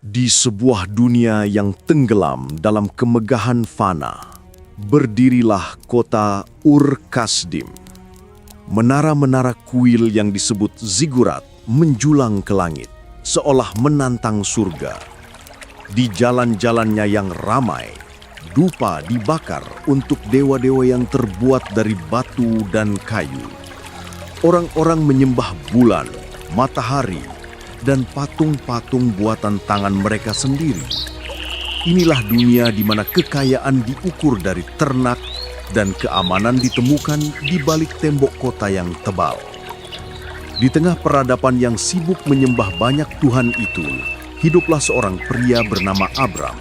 Di sebuah dunia yang tenggelam dalam kemegahan fana, berdirilah kota Ur-Kasdim. Menara-menara kuil yang disebut zigurat menjulang ke langit, seolah menantang surga. Di jalan-jalannya yang ramai, dupa dibakar untuk dewa-dewa yang terbuat dari batu dan kayu. Orang-orang menyembah bulan, matahari, dan patung-patung buatan tangan mereka sendiri. Inilah dunia di mana kekayaan diukur dari ternak dan keamanan ditemukan di balik tembok kota yang tebal. Di tengah peradaban yang sibuk menyembah banyak Tuhan itu, hiduplah seorang pria bernama Abram.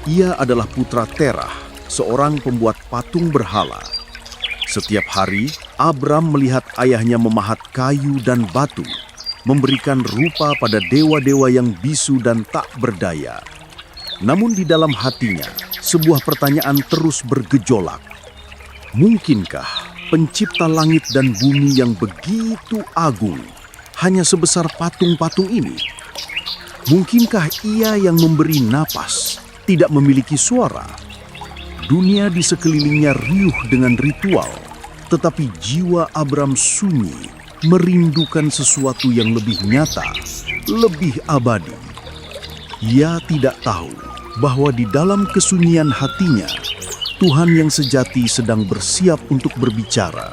Ia adalah putra Terah, seorang pembuat patung berhala. Setiap hari, Abram melihat ayahnya memahat kayu dan batu, memberikan rupa pada dewa-dewa yang bisu dan tak berdaya. Namun di dalam hatinya, sebuah pertanyaan terus bergejolak. Mungkinkah pencipta langit dan bumi yang begitu agung hanya sebesar patung-patung ini? Mungkinkah ia yang memberi napas tidak memiliki suara? Dunia di sekelilingnya riuh dengan ritual, tetapi jiwa Abram sunyi, merindukan sesuatu yang lebih nyata, lebih abadi. Ia tidak tahu bahwa di dalam kesunyian hatinya, Tuhan yang sejati sedang bersiap untuk berbicara.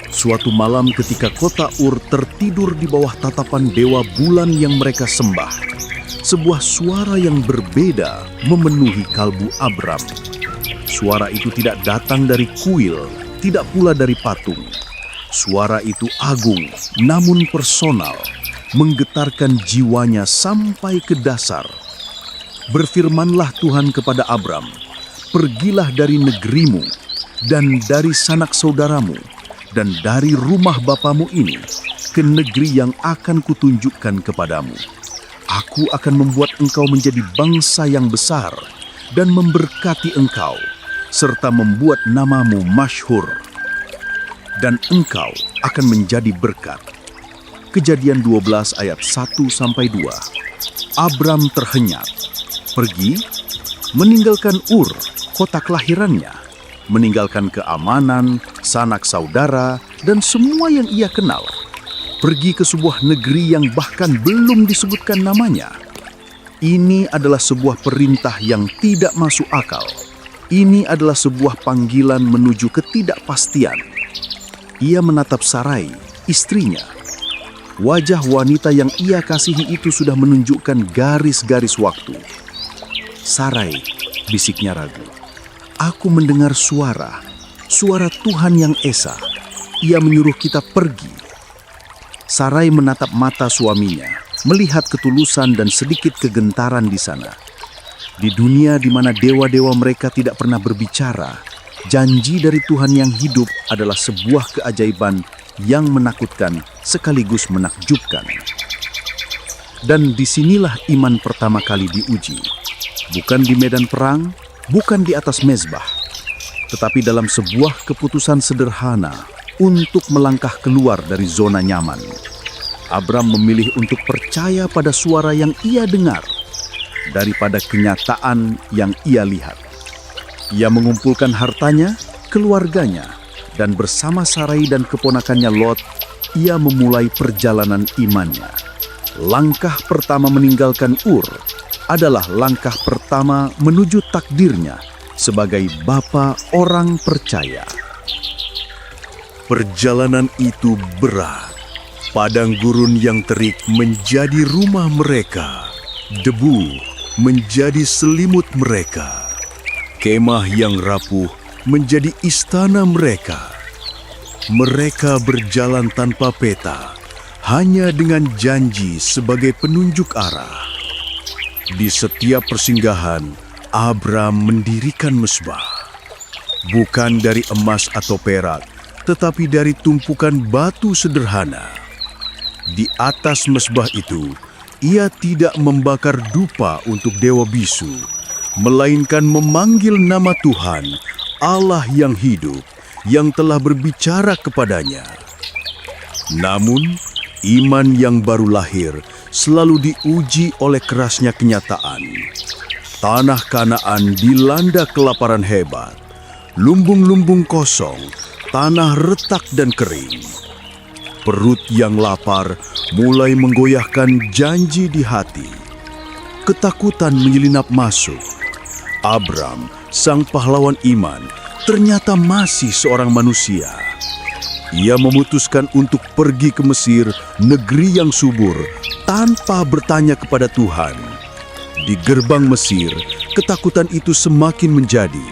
Suatu malam ketika kota Ur tertidur di bawah tatapan dewa bulan yang mereka sembah, sebuah suara yang berbeda memenuhi kalbu Abram. Suara itu tidak datang dari kuil, tidak pula dari patung. Suara itu agung, namun personal, menggetarkan jiwanya sampai ke dasar. Berfirmanlah Tuhan kepada Abram, "Pergilah dari negerimu, dan dari sanak saudaramu, dan dari rumah bapamu ini, ke negeri yang akan kutunjukkan kepadamu. Aku akan membuat engkau menjadi bangsa yang besar, dan memberkati engkau, serta membuat namamu masyhur. Dan engkau akan menjadi berkat." Kejadian 12 ayat 1-2. Abram terhenyak, pergi, meninggalkan Ur, kota kelahirannya, meninggalkan keamanan, sanak saudara, dan semua yang ia kenal. Pergi ke sebuah negeri yang bahkan belum disebutkan namanya. Ini adalah sebuah perintah yang tidak masuk akal. Ini adalah sebuah panggilan menuju ketidakpastian. Ia menatap Sarai, istrinya. Wajah wanita yang ia kasihi itu sudah menunjukkan garis-garis waktu. "Sarai," bisiknya ragu, "aku mendengar suara Tuhan yang Esa. Ia menyuruh kita pergi." Sarai menatap mata suaminya, melihat ketulusan dan sedikit kegentaran di sana. Di dunia di mana dewa-dewa mereka tidak pernah berbicara, janji dari Tuhan yang hidup adalah sebuah keajaiban yang menakutkan sekaligus menakjubkan. Dan disinilah iman pertama kali diuji. Bukan di medan perang, bukan di atas mezbah, tetapi dalam sebuah keputusan sederhana untuk melangkah keluar dari zona nyaman. Abram memilih untuk percaya pada suara yang ia dengar daripada kenyataan yang ia lihat. Ia mengumpulkan hartanya, keluarganya, dan bersama Sarai dan keponakannya Lot, ia memulai perjalanan imannya. Langkah pertama meninggalkan Ur adalah langkah pertama menuju takdirnya sebagai bapa orang percaya. Perjalanan itu berat. Padang gurun yang terik menjadi rumah mereka. Debu menjadi selimut mereka. Kemah yang rapuh menjadi istana mereka. Mereka berjalan tanpa peta, hanya dengan janji sebagai penunjuk arah. Di setiap persinggahan, Abram mendirikan mezbah. Bukan dari emas atau perak, tetapi dari tumpukan batu sederhana. Di atas mezbah itu, ia tidak membakar dupa untuk dewa bisu, melainkan memanggil nama Tuhan, Allah yang hidup, yang telah berbicara kepadanya. Namun, iman yang baru lahir selalu diuji oleh kerasnya kenyataan. Tanah Kanaan dilanda kelaparan hebat, lumbung-lumbung kosong, tanah retak dan kering. Perut yang lapar mulai menggoyahkan janji di hati. Ketakutan menyelinap masuk. Abram, sang pahlawan iman, ternyata masih seorang manusia. Ia memutuskan untuk pergi ke Mesir, negeri yang subur, tanpa bertanya kepada Tuhan. Di gerbang Mesir, ketakutan itu semakin menjadi.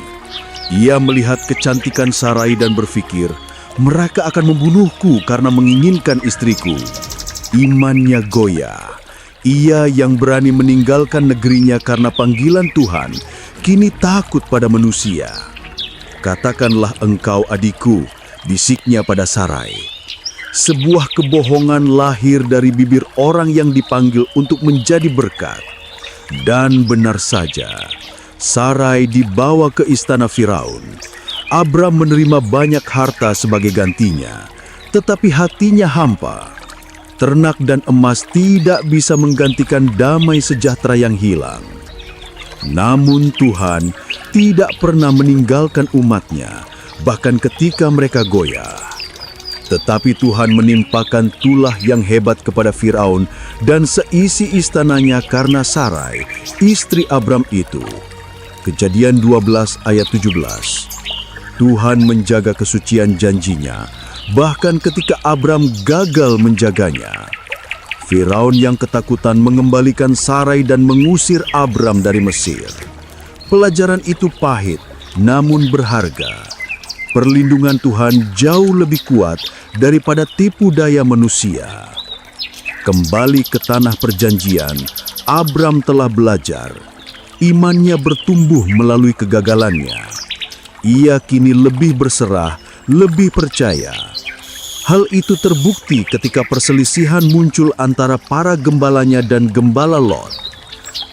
Ia melihat kecantikan Sarai dan berpikir, mereka akan membunuhku karena menginginkan istriku. Imannya goyah. Ia yang berani meninggalkan negerinya karena panggilan Tuhan, kini takut pada manusia. Katakanlah engkau adikku, bisiknya pada Sarai. Sebuah kebohongan lahir dari bibir orang yang dipanggil untuk menjadi berkat. Dan benar saja, Sarai dibawa ke istana Firaun. Abram menerima banyak harta sebagai gantinya, tetapi hatinya hampa. Ternak dan emas tidak bisa menggantikan damai sejahtera yang hilang. Namun Tuhan tidak pernah meninggalkan umatnya, bahkan ketika mereka goyah. Tetapi Tuhan menimpakan tulah yang hebat kepada Firaun dan seisi istananya karena Sarai, istri Abram itu. Kejadian 12 ayat 17. Tuhan menjaga kesucian janjinya, bahkan ketika Abram gagal menjaganya. Firaun yang ketakutan mengembalikan Sarai dan mengusir Abram dari Mesir. Pelajaran itu pahit, namun berharga. Perlindungan Tuhan jauh lebih kuat daripada tipu daya manusia. Kembali ke tanah perjanjian, Abram telah belajar. Imannya bertumbuh melalui kegagalannya. Ia kini lebih berserah, lebih percaya. Hal itu terbukti ketika perselisihan muncul antara para gembalanya dan gembala Lot.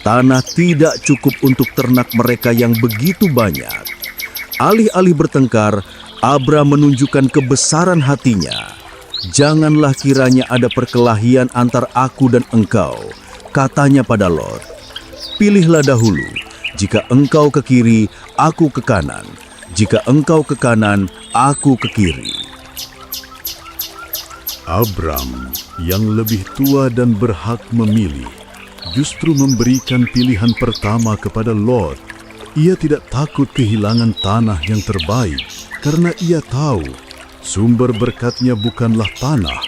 Tanah tidak cukup untuk ternak mereka yang begitu banyak. Alih-alih bertengkar, Abram menunjukkan kebesaran hatinya. Janganlah kiranya ada perkelahian antar aku dan engkau, katanya pada Lot. Pilihlah dahulu, jika engkau ke kiri, aku ke kanan. Jika engkau ke kanan, aku ke kiri. Abram yang lebih tua dan berhak memilih, justru memberikan pilihan pertama kepada Lot. Ia tidak takut kehilangan tanah yang terbaik karena ia tahu sumber berkatnya bukanlah tanah,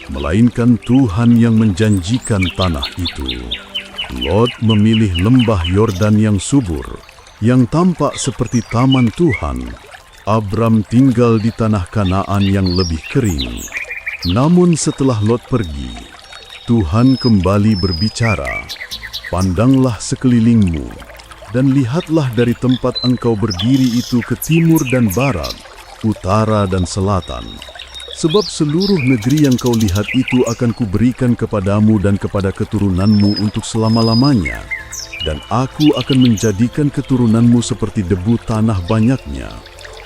melainkan Tuhan yang menjanjikan tanah itu. Lot memilih lembah Yordan yang subur, yang tampak seperti taman Tuhan. Abram tinggal di tanah Kanaan yang lebih kering. Namun setelah Lot pergi, Tuhan kembali berbicara, "Pandanglah sekelilingmu, dan lihatlah dari tempat engkau berdiri itu ke timur dan barat, utara dan selatan. Sebab seluruh negeri yang kau lihat itu akan kuberikan kepadamu dan kepada keturunanmu untuk selama-lamanya. Dan aku akan menjadikan keturunanmu seperti debu tanah banyaknya."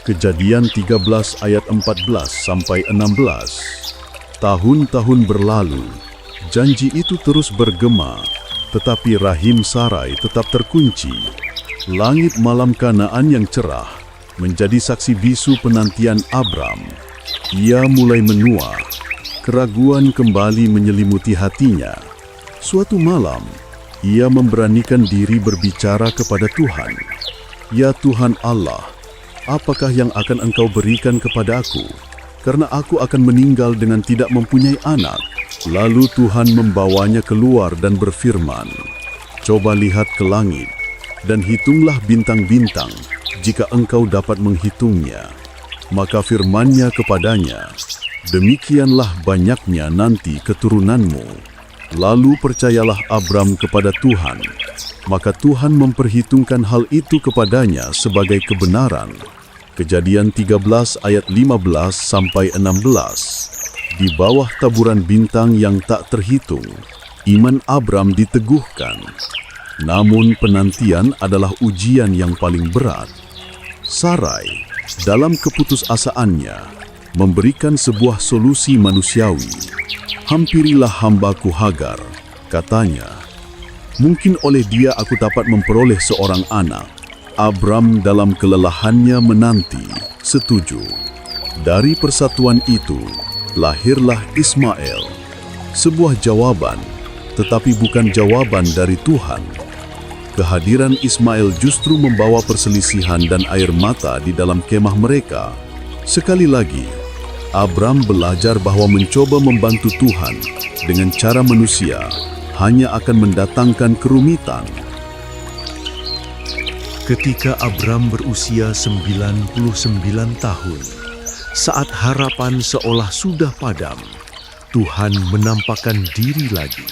Kejadian 13 ayat 14-16. Tahun-tahun berlalu, janji itu terus bergema, tetapi rahim Sarai tetap terkunci. Langit malam Kanaan yang cerah menjadi saksi bisu penantian Abram. Ia mulai menua, keraguan kembali menyelimuti hatinya. Suatu malam, ia memberanikan diri berbicara kepada Tuhan. "Ya Tuhan Allah, apakah yang akan Engkau berikan kepada aku? Karena aku akan meninggal dengan tidak mempunyai anak." Lalu Tuhan membawanya keluar dan berfirman, "Coba lihat ke langit, dan hitunglah bintang-bintang, jika engkau dapat menghitungnya." Maka firman-Nya kepadanya, "Demikianlah banyaknya nanti keturunanmu." Lalu percayalah Abram kepada Tuhan, maka Tuhan memperhitungkan hal itu kepadanya sebagai kebenaran. Kejadian 13 ayat 15-16. Di bawah taburan bintang yang tak terhitung, iman Abram diteguhkan. Namun penantian adalah ujian yang paling berat. Sarai, dalam keputusasaannya, memberikan sebuah solusi manusiawi. "Hampirilah hambaku Hagar, Katanya, "Mungkin oleh dia aku dapat memperoleh seorang anak." Abram dalam kelelahannya menanti, setuju. Dari persatuan itu, lahirlah Ismail. Sebuah jawaban, tetapi bukan jawaban dari Tuhan. Kehadiran Ismail justru membawa perselisihan dan air mata di dalam kemah mereka. Sekali lagi, Abram belajar bahwa mencoba membantu Tuhan dengan cara manusia hanya akan mendatangkan kerumitan. Ketika Abram berusia 99 tahun, saat harapan seolah sudah padam, Tuhan menampakkan diri lagi.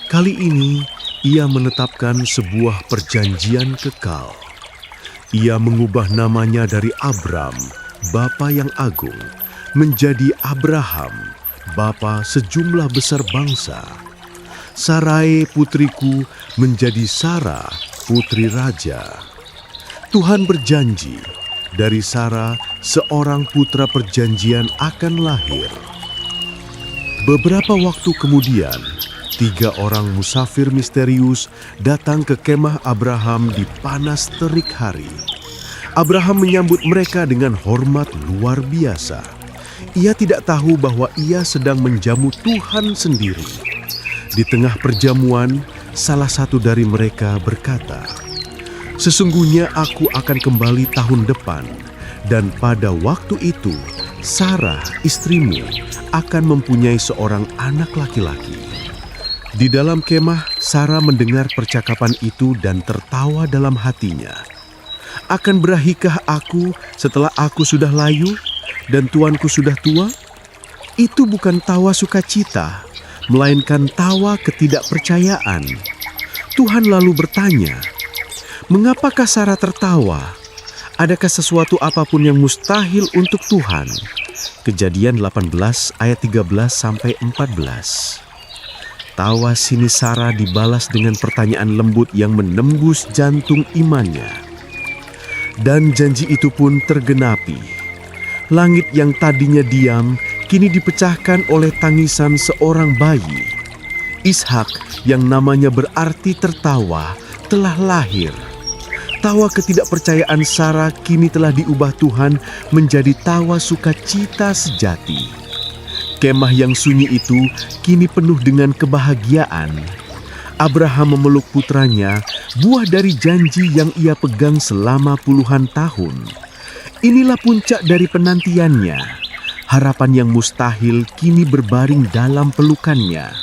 Kali ini, Ia menetapkan sebuah perjanjian kekal. Ia mengubah namanya dari Abram, Bapa yang Agung, menjadi Abraham, Bapa sejumlah besar bangsa. Sarai putriku menjadi Sara, putri raja. Tuhan berjanji, dari Sara seorang putra perjanjian akan lahir. Beberapa waktu kemudian, 3 orang musafir misterius datang ke kemah Abraham di panas terik hari. Abraham menyambut mereka dengan hormat luar biasa. Ia tidak tahu bahwa ia sedang menjamu Tuhan sendiri. Di tengah perjamuan, salah satu dari mereka berkata, "Sesungguhnya aku akan kembali tahun depan, dan pada waktu itu Sarah, istrimu, akan mempunyai seorang anak laki-laki." Di dalam kemah, Sarah mendengar percakapan itu dan tertawa dalam hatinya. "Akan berahikah aku setelah aku sudah layu dan tuanku sudah tua?" Itu bukan tawa sukacita, melainkan tawa ketidakpercayaan. Tuhan lalu bertanya, "Mengapakah Sarah tertawa? Adakah sesuatu apapun yang mustahil untuk Tuhan?" Kejadian 18 ayat 13-14. Tawa sini Sarah dibalas dengan pertanyaan lembut yang menembus jantung imannya. Dan janji itu pun tergenapi. Langit yang tadinya diam, kini dipecahkan oleh tangisan seorang bayi. Ishak, yang namanya berarti tertawa, telah lahir. Tawa ketidakpercayaan Sarah kini telah diubah Tuhan menjadi tawa sukacita sejati. Kemah yang sunyi itu kini penuh dengan kebahagiaan. Abraham memeluk putranya, buah dari janji yang ia pegang selama puluhan tahun. Inilah puncak dari penantiannya. Harapan yang mustahil kini berbaring dalam pelukannya.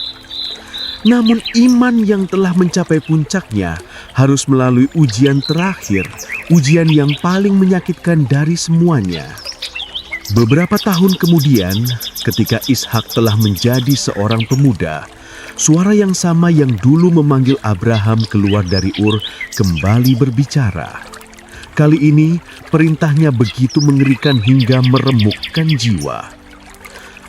Namun iman yang telah mencapai puncaknya harus melalui ujian terakhir, ujian yang paling menyakitkan dari semuanya. Beberapa tahun kemudian, ketika Ishak telah menjadi seorang pemuda, suara yang sama yang dulu memanggil Abraham keluar dari Ur kembali berbicara. Kali ini, perintahnya begitu mengerikan hingga meremukkan jiwa.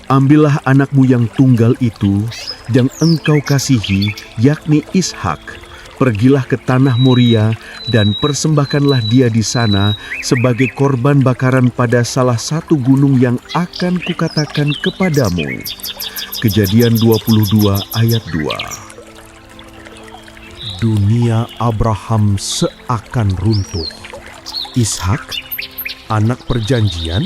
"Ambillah anakmu yang tunggal itu, yang engkau kasihi, yakni Ishak. Pergilah ke tanah Moria dan persembahkanlah dia di sana sebagai korban bakaran pada salah satu gunung yang akan kukatakan kepadamu." Kejadian 22 ayat 2. Dunia Abraham seakan runtuh. Ishak, anak perjanjian,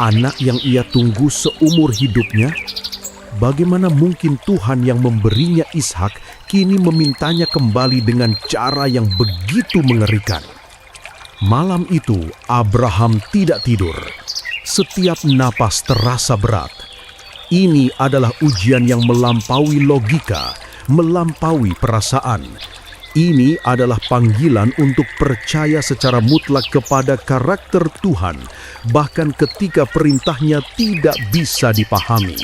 anak yang ia tunggu seumur hidupnya. Bagaimana mungkin Tuhan yang memberinya Ishak kini memintanya kembali dengan cara yang begitu mengerikan? Malam itu Abraham tidak tidur. Setiap napas terasa berat. Ini adalah ujian yang melampaui logika, melampaui perasaan. Ini adalah panggilan untuk percaya secara mutlak kepada karakter Tuhan, bahkan ketika perintahnya tidak bisa dipahami.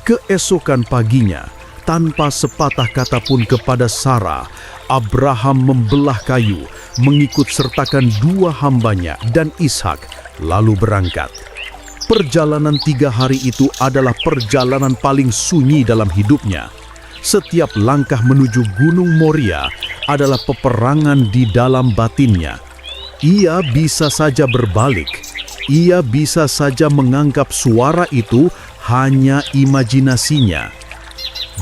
Keesokan paginya, tanpa sepatah kata pun kepada Sarah, Abraham membelah kayu, mengikut sertakan 2 hambanya dan Ishak, lalu berangkat. Perjalanan 3 hari itu adalah perjalanan paling sunyi dalam hidupnya. Setiap langkah menuju Gunung Moria adalah peperangan di dalam batinnya. Ia bisa saja berbalik. Ia bisa saja menganggap suara itu hanya imajinasinya.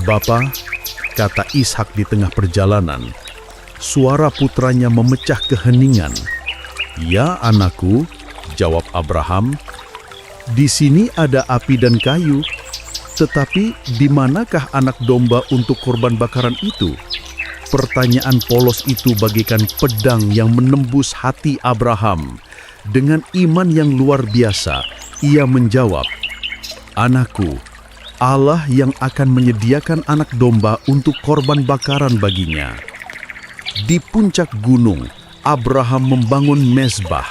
"Bapa, kata Ishak di tengah perjalanan, suara putranya memecah keheningan. "Ya anakku," jawab Abraham, "di sini ada api dan kayu, tetapi di manakah anak domba untuk korban bakaran itu?" Pertanyaan polos itu bagaikan pedang yang menembus hati Abraham. Dengan iman yang luar biasa, ia menjawab, "Anakku, Allah yang akan menyediakan anak domba untuk korban bakaran baginya." Di puncak gunung, Abraham membangun mezbah.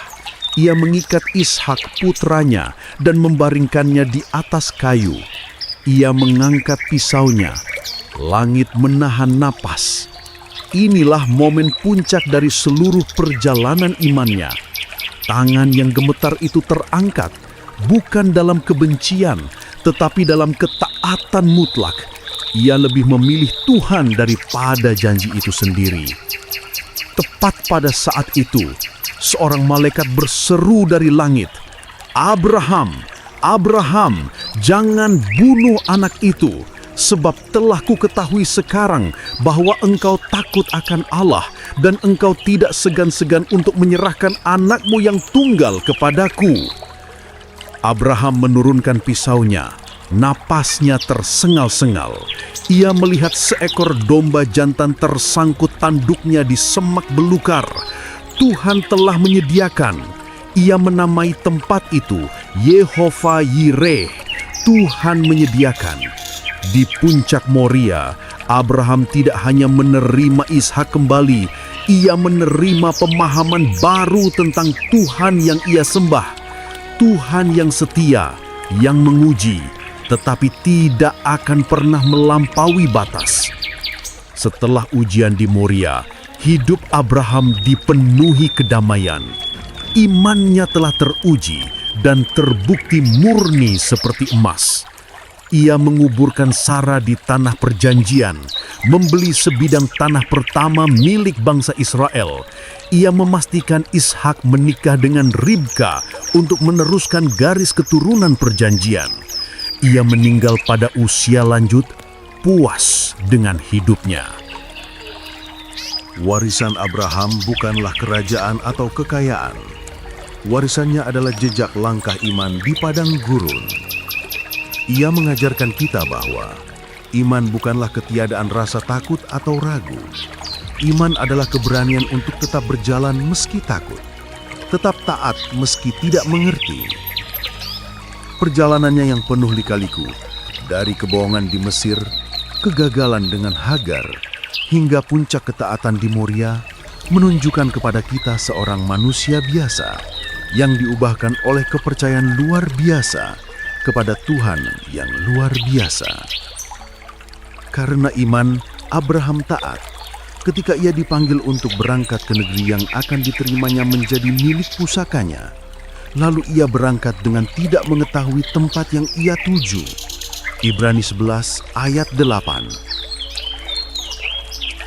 Ia mengikat Ishak putranya dan membaringkannya di atas kayu. Ia mengangkat pisaunya. Langit menahan napas. Inilah momen puncak dari seluruh perjalanan imannya. Tangan yang gemetar itu terangkat, bukan dalam kebencian, tetapi dalam ketaatan mutlak. Ia lebih memilih Tuhan daripada janji itu sendiri. Tepat pada saat itu, seorang malaikat berseru dari langit, "Abraham, Abraham, jangan bunuh anak itu, sebab telah kuketahui sekarang bahwa engkau takut akan Allah dan engkau tidak segan-segan untuk menyerahkan anakmu yang tunggal kepadaku." Abraham menurunkan pisaunya. Napasnya tersengal-sengal. Ia melihat seekor domba jantan tersangkut tanduknya di semak belukar. Tuhan telah menyediakan. Ia menamai tempat itu Yehova Yireh. Tuhan menyediakan. Di puncak Moria, Abraham tidak hanya menerima Ishak kembali, ia menerima pemahaman baru tentang Tuhan yang ia sembah. Tuhan yang setia, yang menguji, tetapi tidak akan pernah melampaui batas. Setelah ujian di Moria, hidup Abraham dipenuhi kedamaian. Imannya telah teruji dan terbukti murni seperti emas. Ia menguburkan Sarah di tanah perjanjian, membeli sebidang tanah pertama milik bangsa Israel. Ia memastikan Ishak menikah dengan Ribka untuk meneruskan garis keturunan perjanjian. Ia meninggal pada usia lanjut, puas dengan hidupnya. Warisan Abraham bukanlah kerajaan atau kekayaan. Warisannya adalah jejak langkah iman di padang gurun. Ia mengajarkan kita bahwa iman bukanlah ketiadaan rasa takut atau ragu. Iman adalah keberanian untuk tetap berjalan meski takut, tetap taat meski tidak mengerti. Perjalanannya yang penuh lika-liku, dari kebohongan di Mesir, kegagalan dengan Hagar, hingga puncak ketaatan di Moria, menunjukkan kepada kita seorang manusia biasa yang diubahkan oleh kepercayaan luar biasa kepada Tuhan yang luar biasa. Karena iman, Abraham taat ketika ia dipanggil untuk berangkat ke negeri yang akan diterimanya menjadi milik pusakanya. Lalu ia berangkat dengan tidak mengetahui tempat yang ia tuju. Ibrani 11 ayat 8.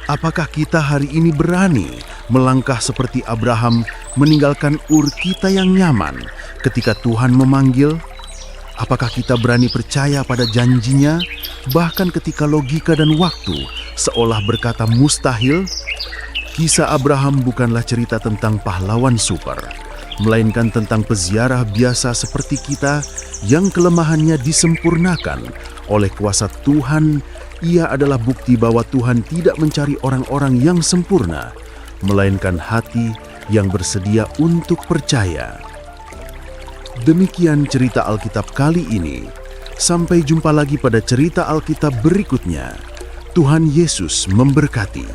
Apakah kita hari ini berani melangkah seperti Abraham, meninggalkan Ur kita yang nyaman ketika Tuhan memanggil? Apakah kita berani percaya pada janjinya, bahkan ketika logika dan waktu seolah berkata mustahil? Kisah Abraham bukanlah cerita tentang pahlawan super, melainkan tentang peziarah biasa seperti kita yang kelemahannya disempurnakan oleh kuasa Tuhan. Ia adalah bukti bahwa Tuhan tidak mencari orang-orang yang sempurna, melainkan hati yang bersedia untuk percaya. Demikian cerita Alkitab kali ini. Sampai jumpa lagi pada cerita Alkitab berikutnya. Tuhan Yesus memberkati.